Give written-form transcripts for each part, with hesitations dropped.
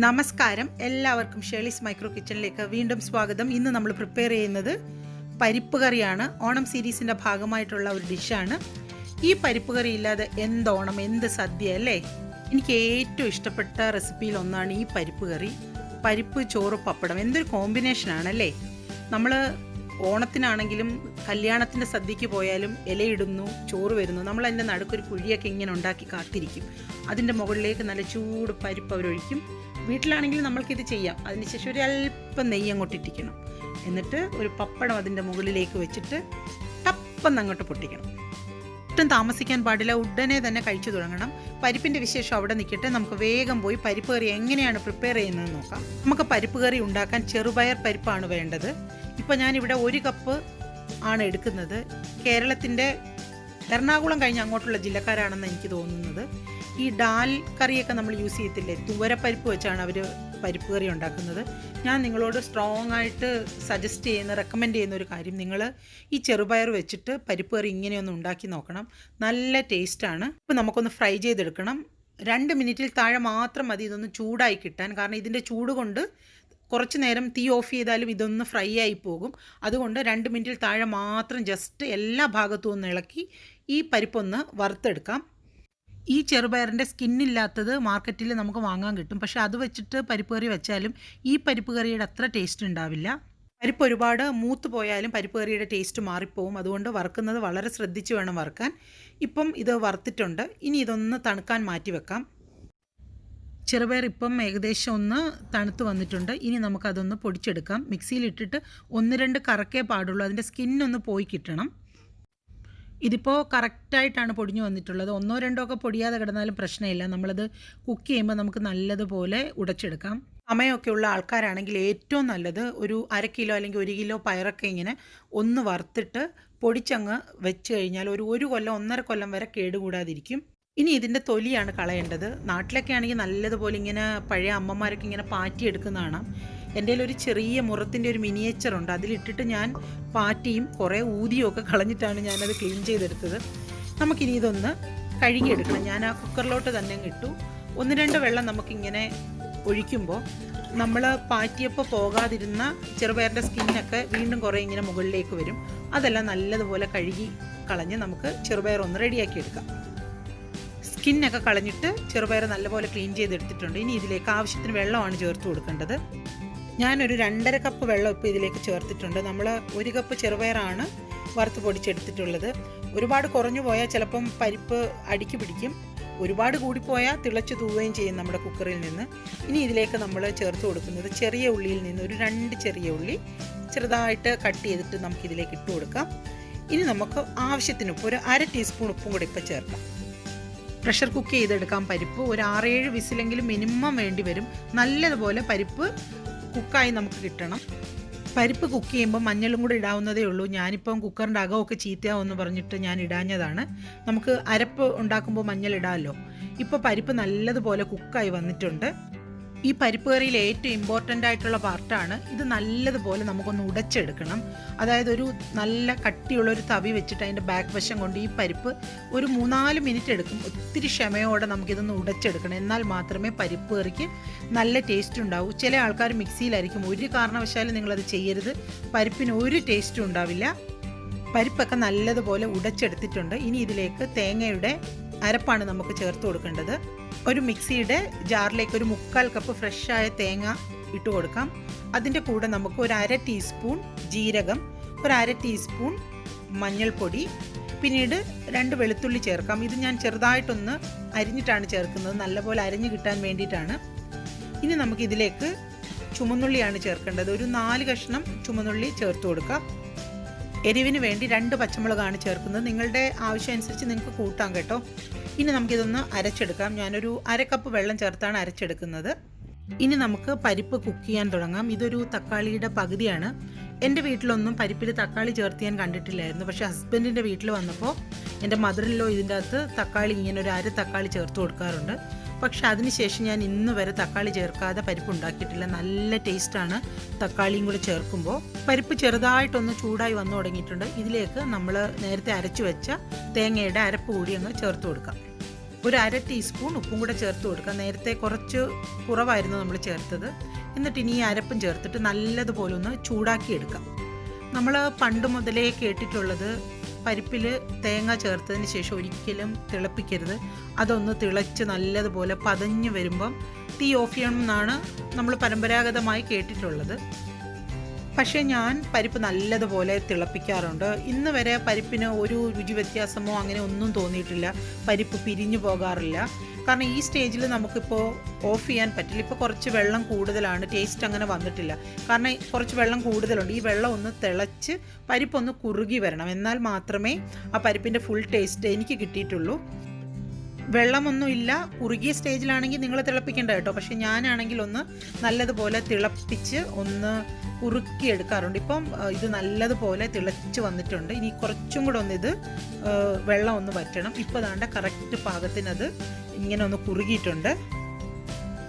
നമസ്കാരം, എല്ലാവർക്കും ഷെർലീസ് മൈക്രോ കിച്ചണിലേക്ക് വീണ്ടും സ്വാഗതം. ഇന്ന് നമ്മൾ പ്രിപ്പയർ ചെയ്യുന്നത് പരിപ്പ് കറിയാണ്. ഓണം സീരീസിൻ്റെ ഭാഗമായിട്ടുള്ള ഒരു ഡിഷാണ്. ഈ പരിപ്പ് കറി ഇല്ലാതെ എന്ത് ഓണം, എന്ത് സദ്യ അല്ലേ. എനിക്ക് ഏറ്റവും ഇഷ്ടപ്പെട്ട റെസിപ്പിയിൽ ഒന്നാണ് ഈ പരിപ്പ് കറി. പരിപ്പ്, ചോറ്, പപ്പടം, എന്തൊരു കോമ്പിനേഷനാണല്ലേ. നമ്മൾ ഓണത്തിനാണെങ്കിലും കല്യാണത്തിൻ്റെ സദ്യക്ക് പോയാലും ഇലയിടുന്നു, ചോറ് വരുന്നു, നമ്മൾ അതിൻ്റെ നടുക്കൊരു കുഴിയൊക്കെ ഇങ്ങനെ ഉണ്ടാക്കി കാത്തിരിക്കും. അതിൻ്റെ മുകളിലേക്ക് നല്ല ചൂട് പരിപ്പ് അവരൊഴിക്കും. വീട്ടിലാണെങ്കിൽ നമ്മൾക്കിത് ചെയ്യാം. അതിനുശേഷം ഒരു അല്പം നെയ്യ് അങ്ങോട്ട് ഇട്ടിക്കണം. എന്നിട്ട് ഒരു പപ്പടം അതിൻ്റെ മുകളിലേക്ക് വെച്ചിട്ട് ടപ്പെന്ന് അങ്ങോട്ട് പൊട്ടിക്കണം. ഒട്ടും താമസിക്കാൻ പാടില്ല, ഉടനെ തന്നെ കഴിച്ചു തുടങ്ങണം. പരിപ്പിൻ്റെ വിശേഷം അവിടെ നിൽക്കട്ടെ. നമുക്ക് വേഗം പോയി പരിപ്പ് കറി എങ്ങനെയാണ് പ്രിപ്പയർ ചെയ്യുന്നത് നോക്കാം. നമുക്ക് പരിപ്പ് കറി ഉണ്ടാക്കാൻ ചെറുപയർ പരിപ്പാണ് വേണ്ടത്. ഇപ്പോൾ ഞാനിവിടെ 1 കപ്പ് ആണ് എടുക്കുന്നത്. കേരളത്തിൻ്റെ എറണാകുളം കഴിഞ്ഞ് അങ്ങോട്ടുള്ള ജില്ലക്കാരാണെന്ന് എനിക്ക് തോന്നുന്നത്. ഈ ഡാൽ കറിയൊക്കെ നമ്മൾ യൂസ് ചെയ്യത്തില്ലേ, തുവരപ്പരിപ്പ് വെച്ചാണ് അവർ പരിപ്പ് കറി ഉണ്ടാക്കുന്നത്. ഞാൻ നിങ്ങളോട് സ്ട്രോങ് ആയിട്ട് റെക്കമെൻഡ് ചെയ്യുന്ന ഒരു കാര്യം, നിങ്ങൾ ഈ ചെറുപയർ വെച്ചിട്ട് പരിപ്പ് കറി ഇങ്ങനെയൊന്ന് ഉണ്ടാക്കി നോക്കണം. നല്ല ടേസ്റ്റാണ്. ഇപ്പോൾ നമുക്കൊന്ന് ഫ്രൈ ചെയ്തെടുക്കണം. 2 മിനിറ്റിൽ താഴെ മാത്രം മതി ഇതൊന്ന് ചൂടായി കിട്ടാൻ. കാരണം ഇതിൻ്റെ ചൂട് കൊണ്ട് കുറച്ച് നേരം തീ ഓഫ് ചെയ്താലും ഇതൊന്ന് ഫ്രൈ ആയി പോകും. അതുകൊണ്ട് 2 മിനിറ്റിൽ താഴെ മാത്രം ജസ്റ്റ് എല്ലാ ഭാഗത്തും ഒന്ന് ഇളക്കി ഈ പരിപ്പൊന്ന് വറുത്തെടുക്കാം. ഈ ചെറുപയറിൻ്റെ സ്കിന്നില്ലാത്തത് മാർക്കറ്റിൽ നമുക്ക് വാങ്ങാൻ കിട്ടും. പക്ഷേ അത് വെച്ചിട്ട് പരിപ്പ് കറി വെച്ചാലും ഈ പരിപ്പ് കറിയുടെ അത്ര ടേസ്റ്റ് ഉണ്ടാവില്ല. പരിപ്പ് ഒരുപാട് മൂത്ത് പോയാലും പരിപ്പ് കറിയുടെ ടേസ്റ്റ് മാറിപ്പോവും. അതുകൊണ്ട് വറുക്കുന്നത് വളരെ ശ്രദ്ധിച്ച് വേണം വറുക്കാൻ. ഇപ്പം ഇത് വറുത്തിട്ടുണ്ട്. ഇനി ഇതൊന്ന് തണുക്കാൻ മാറ്റി വെക്കാം. ചെറുപയർ ഇപ്പം ഏകദേശം ഒന്ന് തണുത്ത് വന്നിട്ടുണ്ട്. ഇനി നമുക്കതൊന്ന് പൊടിച്ചെടുക്കാം. മിക്സിയിലിട്ടിട്ട് 1-2 കറക്കേ പാടുള്ളൂ. അതിൻ്റെ സ്കിന്നൊന്ന് പോയി കിട്ടണം. ഇതിപ്പോൾ കറക്റ്റായിട്ടാണ് പൊടിഞ്ഞു വന്നിട്ടുള്ളത്. 1-2 ഒക്കെ പൊടിയാതെ കിടന്നാലും പ്രശ്നമില്ല. നമ്മളത് കുക്ക് ചെയ്യുമ്പോൾ നമുക്ക് നല്ലതുപോലെ ഉടച്ചെടുക്കാം. സമയമൊക്കെ ഉള്ള ആൾക്കാരാണെങ്കിൽ ഏറ്റവും നല്ലത് ഒരു 1/2 കിലോ അല്ലെങ്കിൽ 1 കിലോ പയറൊക്കെ ഇങ്ങനെ ഒന്ന് വറുത്തിട്ട് പൊടിച്ചങ്ങ് വെച്ച് കഴിഞ്ഞാൽ ഒരു കൊല്ലം 1.5 കൊല്ലം വരെ കേടുകൂടാതിരിക്കും. ഇനി ഇതിൻ്റെ തൊലിയാണ് കളയേണ്ടത്. നാട്ടിലൊക്കെ ആണെങ്കിൽ നല്ലതുപോലെ ഇങ്ങനെ പഴയ അമ്മമാരൊക്കെ ഇങ്ങനെ പാറ്റിയെടുക്കുന്നതാണ്. എൻ്റെ ഒരു ചെറിയ മുറത്തിൻ്റെ ഒരു മിനിയേച്ചറുണ്ട്. അതിലിട്ടിട്ട് ഞാൻ പാറ്റിയും കുറേ ഊതിയും ഒക്കെ കളഞ്ഞിട്ടാണ് ഞാനത് ക്ലീൻ ചെയ്തെടുത്തത്. നമുക്കിനി ഇതൊന്ന് കഴുകിയെടുക്കണം. ഞാൻ ആ കുക്കറിലോട്ട് തന്നെ ഇട്ടു. 1-2 വെള്ളം നമുക്കിങ്ങനെ ഒഴിക്കുമ്പോൾ നമ്മൾ പാറ്റിയപ്പോൾ പോകാതിരുന്ന ചെറുപയറിൻ്റെ സ്കിന്നൊക്കെ വീണ്ടും കുറേ ഇങ്ങനെ മുകളിലേക്ക് വരും. അതെല്ലാം നല്ലതുപോലെ കഴുകി കളഞ്ഞ് നമുക്ക് ചെറുപയർ ഒന്ന് റെഡിയാക്കി എടുക്കാം. സ്കിന്നൊക്കെ കളഞ്ഞിട്ട് ചെറുപയർ നല്ലപോലെ ക്ലീൻ ചെയ്തെടുത്തിട്ടുണ്ട്. ഇനി ഇതിലേക്ക് ആവശ്യത്തിന് വെള്ളമാണ് ചേർത്ത് കൊടുക്കേണ്ടത്. ഞാനൊരു 2.5 കപ്പ് വെള്ളം ഇപ്പോൾ ഇതിലേക്ക് ചേർത്തിട്ടുണ്ട്. നമ്മൾ 1 കപ്പ് ചെറുപയറാണ് വറുത്ത് പൊടിച്ചെടുത്തിട്ടുള്ളത്. ഒരുപാട് കുറഞ്ഞു പോയാൽ ചിലപ്പം പരിപ്പ് അടിക്ക് പിടിക്കും. ഒരുപാട് കൂടിപ്പോയാൽ തിളച്ച് തൂവുകയും ചെയ്യും നമ്മുടെ കുക്കറിൽ നിന്ന്. ഇനി ഇതിലേക്ക് നമ്മൾ ചേർത്ത് കൊടുക്കുന്നത് ചെറിയ ഉള്ളിയിൽ നിന്ന് ഒരു 2 ചെറിയ ഉള്ളി ചെറുതായിട്ട് കട്ട് ചെയ്തിട്ട് നമുക്കിതിലേക്ക് ഇട്ട് കൊടുക്കാം. ഇനി നമുക്ക് ആവശ്യത്തിന് ഉപ്പ്, ഒരു 1/2 ടീസ്പൂൺ ഉപ്പും കൂടി ഇപ്പോൾ ചേർക്കാം. പ്രഷർ കുക്ക് ചെയ്തെടുക്കാം പരിപ്പ്. ഒരു 6-7 വിസിലെങ്കിലും മിനിമം വേണ്ടി വരും. നല്ലതുപോലെ പരിപ്പ് കുക്കായി നമുക്ക് കിട്ടണം. പരിപ്പ് കുക്ക് ചെയ്യുമ്പോൾ മഞ്ഞളും കൂടി ഇടാവുന്നതേ ഉള്ളൂ. ഞാനിപ്പം കുക്കറിൻ്റെ അകമൊക്കെ ചീത്തയാവുമെന്ന് പറഞ്ഞിട്ട് ഞാൻ ഇടാഞ്ഞതാണ്. നമുക്ക് അരപ്പ് ഉണ്ടാക്കുമ്പോൾ മഞ്ഞൾ ഇടാമല്ലോ. ഇപ്പോൾ പരിപ്പ് നല്ലതുപോലെ കുക്കായി വന്നിട്ടുണ്ട്. ഈ പരിപ്പ് കറിയിൽ ഏറ്റവും ഇമ്പോർട്ടൻ്റ് ആയിട്ടുള്ള പാർട്ടാണ് ഇത്. നല്ലതുപോലെ നമുക്കൊന്ന് ഉടച്ചെടുക്കണം. അതായത് ഒരു നല്ല കട്ടിയുള്ളൊരു തവി വെച്ചിട്ട് അതിൻ്റെ ബാക്ക് വശം കൊണ്ട് ഈ പരിപ്പ് ഒരു 3-4 മിനിറ്റ് എടുക്കും. ഒത്തിരി ക്ഷമയോടെ നമുക്കിതൊന്ന് ഉടച്ചെടുക്കണം. എന്നാൽ മാത്രമേ പരിപ്പ് കറിക്ക് നല്ല ടേസ്റ്റ് ഉണ്ടാവൂ. ചില ആൾക്കാർ മിക്സിയിലായിരിക്കും. ഒരു കാരണവശാലും നിങ്ങളത് ചെയ്യരുത്. പരിപ്പിന് ഒരു ടേസ്റ്റും ഉണ്ടാവില്ല. പരിപ്പൊക്കെ നല്ലതുപോലെ ഉടച്ചെടുത്തിട്ടുണ്ട്. ഇനി ഇതിലേക്ക് തേങ്ങയുടെ അരപ്പാണ് നമുക്ക് ചേർത്ത് കൊടുക്കേണ്ടത്. ഒരു മിക്സിയുടെ ജാറിലേക്ക് ഒരു 3/4 കപ്പ് ഫ്രഷായ തേങ്ങ ഇട്ട് കൊടുക്കാം. അതിൻ്റെ കൂടെ നമുക്ക് ഒരു 1/2 ടീസ്പൂൺ ജീരകം, ഒരു 1/2 ടീസ്പൂൺ മഞ്ഞൾപ്പൊടി, പിന്നീട് 2 വെളുത്തുള്ളി ചേർക്കാം. ഇത് ഞാൻ ചെറുതായിട്ടൊന്ന് അരിഞ്ഞിട്ടാണ് ചേർക്കുന്നത്, നല്ലപോലെ അരിഞ്ഞ് കിട്ടാൻ വേണ്ടിയിട്ടാണ്. ഇനി നമുക്കിതിലേക്ക് ചുമന്നുള്ളിയാണ് ചേർക്കേണ്ടത്. ഒരു 4 കഷ്ണം ചുമന്നുള്ളി ചേർത്ത് കൊടുക്കാം. എരിവിന് വേണ്ടി 2 പച്ചമുളകാണ് ചേർക്കുന്നത്. നിങ്ങളുടെ ആവശ്യം അനുസരിച്ച് നിങ്ങൾക്ക് കൂട്ടാം കേട്ടോ. ഇനി നമുക്കിതൊന്ന് അരച്ചെടുക്കാം. ഞാനൊരു 1/2 കപ്പ് വെള്ളം ചേർത്താണ് അരച്ചെടുക്കുന്നത്. ഇനി നമുക്ക് പരിപ്പ് കുക്ക് ചെയ്യാൻ തുടങ്ങാം. ഇതൊരു തക്കാളിയുടെ പകുതിയാണ്. എൻ്റെ വീട്ടിലൊന്നും പരിപ്പിൽ തക്കാളി ചേർത്ത് ഞാൻ കണ്ടിട്ടില്ലായിരുന്നു. പക്ഷേ ഹസ്ബൻഡിൻ്റെ വീട്ടിൽ വന്നപ്പോൾ എൻ്റെ മദറിലോ ഇതിൻ്റെ അകത്ത് തക്കാളി ഇങ്ങനെ ഒരു 1/2 തക്കാളി ചേർത്ത് കൊടുക്കാറുണ്ട്. പക്ഷെ അതിനുശേഷം ഞാൻ ഇന്ന് വരെ തക്കാളി ചേർക്കാതെ പരിപ്പ് ഉണ്ടാക്കിയിട്ടില്ല. നല്ല ടേസ്റ്റാണ് തക്കാളിയും കൂടി ചേർക്കുമ്പോൾ. പരിപ്പ് ചെറുതായിട്ടൊന്ന് ചൂടായി വന്നു തുടങ്ങിയിട്ടുണ്ട്. ഇതിലേക്ക് നമ്മൾ നേരത്തെ അരച്ചു വെച്ച തേങ്ങയുടെ അരപ്പ് കൂടി അങ്ങ് ചേർത്ത് കൊടുക്കാം. ഒരു 1/2 ടീസ്പൂൺ ഉപ്പും കൂടെ ചേർത്ത് കൊടുക്കുക. നേരത്തെ കുറച്ച് കുറവായിരുന്നു നമ്മൾ ചേർത്തത്. എന്നിട്ട് ഇനി ഈ അരപ്പും ചേർത്തിട്ട് നല്ലതുപോലെ ഒന്ന് ചൂടാക്കിയെടുക്കാം. നമ്മൾ പണ്ട് മുതലേ കേട്ടിട്ടുള്ളത് പരിപ്പിൽ തേങ്ങ ചേർത്തതിന് ശേഷം ഒരിക്കലും തിളപ്പിക്കരുത്. അതൊന്ന് തിളച്ച് നല്ലതുപോലെ പതഞ്ഞ് വരുമ്പം തീ ഓഫ് ചെയ്യണം എന്നാണ് നമ്മൾ പരമ്പരാഗതമായി കേട്ടിട്ടുള്ളത്. പക്ഷേ ഞാൻ പരിപ്പ് നല്ലതുപോലെ തിളപ്പിക്കാറുണ്ട്. ഇന്ന് വരെ പരിപ്പിന് ഒരു രുചി വ്യത്യാസമോ അങ്ങനെ ഒന്നും തോന്നിയിട്ടില്ല. പരിപ്പ് പിരിഞ്ഞു പോകാറില്ല. കാരണം ഈ സ്റ്റേജിൽ നമുക്കിപ്പോൾ ഓഫ് ചെയ്യാൻ പറ്റില്ല. ഇപ്പോൾ കുറച്ച് വെള്ളം കൂടുതലാണ്, ടേസ്റ്റ് അങ്ങനെ വന്നിട്ടില്ല. കാരണം കുറച്ച് വെള്ളം കൂടുതലുണ്ട്. ഈ വെള്ളം ഒന്ന് തിളച്ച് പരിപ്പൊന്ന് കുറുകി വരണം. എന്നാൽ മാത്രമേ ആ പരിപ്പിൻ്റെ ഫുൾ ടേസ്റ്റ് എനിക്ക് കിട്ടിയിട്ടുള്ളൂ. വെള്ളമൊന്നുമില്ല, കുറുകിയ സ്റ്റേജിലാണെങ്കിൽ നിങ്ങൾ തിളപ്പിക്കേണ്ട കേട്ടോ. പക്ഷേ ഞാനാണെങ്കിൽ ഒന്ന് നല്ലതുപോലെ തിളപ്പിച്ച് ഒന്ന് കുറുക്കിയെടുക്കാറുണ്ട്. ഇപ്പം ഇത് നല്ലതുപോലെ തിളച്ച് വന്നിട്ടുണ്ട്. ഇനി കുറച്ചും കൂടെ ഒന്ന് ഇത് വെള്ളം ഒന്ന് വറ്റണം. ഇപ്പോൾ ദാണ്ട കറക്റ്റ് പാകത്തിനത് ഇങ്ങനെ ഒന്ന് കുറുകിയിട്ടുണ്ട്.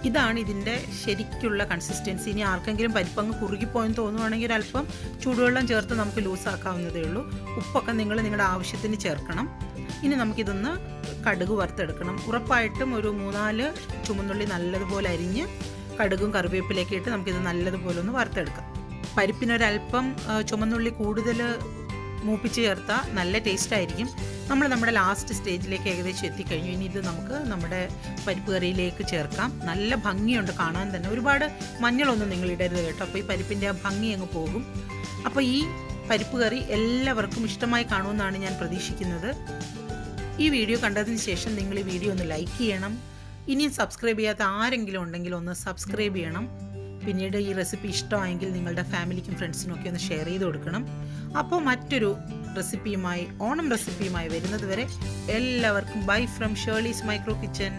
ഇതാണ് ഇതിൻ്റെ ശരിക്കുള്ള കൺസിസ്റ്റൻസി. ഇനി ആർക്കെങ്കിലും പരിപ്പങ്ങ് കുറുകിപ്പോയെന്ന് തോന്നുവാണെങ്കിൽ ഒരല്പം ചൂടുവെള്ളം ചേർത്ത് നമുക്ക് ലൂസാക്കാവുന്നതേ ഉള്ളൂ. ഉപ്പൊക്കെ നിങ്ങൾ നിങ്ങളുടെ ആവശ്യത്തിന് ചേർക്കണം. ഇനി നമുക്കിതൊന്ന് കടുക് വറുത്തെടുക്കണം. ഉറപ്പായിട്ടും ഒരു 3-4 ചുമന്നുള്ളി നല്ലതുപോലെ അരിഞ്ഞ് കടുകും കറിവേപ്പിലേക്ക് ഇട്ട് നമുക്കിത് നല്ലതുപോലെ ഒന്ന് വറുത്തെടുക്കാം. പരിപ്പിനൊരല്പം ചുമന്നുള്ളി കൂടുതൽ മൂപ്പിച്ച് ചേർത്താൽ നല്ല ടേസ്റ്റായിരിക്കും. നമ്മുടെ ലാസ്റ്റ് സ്റ്റേജിലേക്ക് ഏകദേശം എത്തിക്കഴിഞ്ഞു. ഇനി ഇത് നമുക്ക് നമ്മുടെ പരിപ്പ് കറിയിലേക്ക് ചേർക്കാം. നല്ല ഭംഗിയുണ്ട് കാണാൻ തന്നെ. ഒരുപാട് മഞ്ഞളൊന്നും നിങ്ങൾ ഇടരുത് കേട്ടോ, അപ്പോൾ ഈ പരിപ്പിൻ്റെ ആ ഭംഗി അങ്ങ് പോകും. അപ്പോൾ ഈ പരിപ്പ് കറി എല്ലാവർക്കും ഇഷ്ടമായി കാണുമെന്നാണ് ഞാൻ പ്രതീക്ഷിക്കുന്നത്. ഈ വീഡിയോ കണ്ടതിന് ശേഷം നിങ്ങൾ ഈ വീഡിയോ ഒന്ന് ലൈക്ക് ചെയ്യണം. ഇനിയും സബ്സ്ക്രൈബ് ചെയ്യാത്ത ആരെങ്കിലും ഉണ്ടെങ്കിൽ ഒന്ന് സബ്സ്ക്രൈബ് ചെയ്യണം. പിന്നീട് ഈ റെസിപ്പി ഇഷ്ടമായെങ്കിൽ നിങ്ങളുടെ ഫാമിലിക്കും ഫ്രണ്ട്സിനും ഒക്കെ ഒന്ന് ഷെയർ ചെയ്ത് കൊടുക്കണം. അപ്പോൾ മറ്റൊരു റെസിപ്പിയുമായി, ഓണം റെസിപ്പിയുമായി വരുന്നത് വരെ എല്ലാവർക്കും bye from Shirley's micro kitchen.